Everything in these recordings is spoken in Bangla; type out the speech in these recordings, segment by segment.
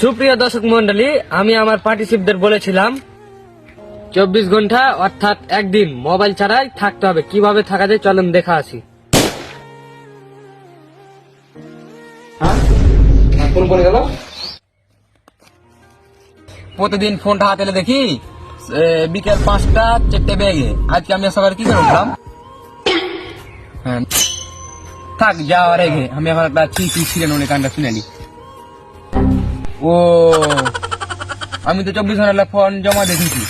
সুপ্রিয় দর্শক মন্ডলী, আমি আমার পার্টিসিপেটদের বলেছিলাম 24 ঘন্টা অর্থাৎ একদিন মোবাইল ছাড়াই থাকতে হবে। কিভাবে থাকা যায় চলুন দেখা আসি। ফোন করে গেল। প্রতিদিন ফোনটা হাতে এলে দেখি বিকেল 5টা 4টে বেগে। আজকে আমি সকালে কি করে উঠলাম? হ্যাঁ, থাক যাওয়ার আগে আমি এখন একটা চিঠি ছিলেন উনি গানটা শুনে নি। ও আমি তো 24 ঘন্টা ফোন জমা দেখেছি।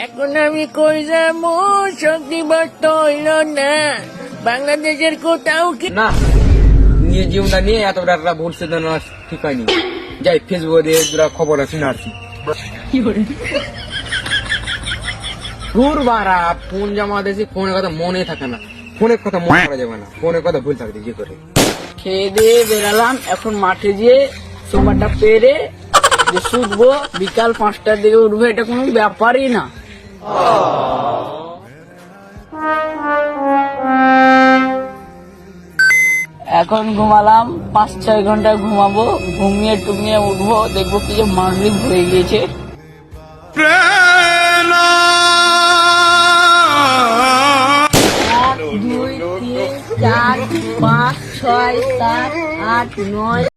এখন আমি কই যাবো, শক্তি বার্ত হইল না। বাংলাদেশের কোথাও কি না, নিয়ে জীবনটা নিয়ে এত একটা ভুল সিদ্ধান্ত ঠিক হয়নি। যাই ফেসবুকে দুটা খবর শুনে আসছি। ঘুর বাড়া ফোন জমা দিয়েছি, ফোনের কথা মনে থাকে না, ফোনের কথা মনে করা যাবে না, ফোনের কথা ভুল থাকবে যে করে। খেয়ে দিয়ে বেরালাম, এখন মাঠে গিয়ে সোফাটা পেরে যে শুধবো, বিকাল 5টার দিকে উঠবো, এটা কোনো ব্যাপারই না। এখন ঘুমালাম, 5-6 ঘন্টা ঘুমাবো, ঘুমিয়ে টুমিয়ে উঠবো, দেখবো কি যে মাগরিব হয়ে গিয়েছে। 1 2 3 4 5 6 7 8 9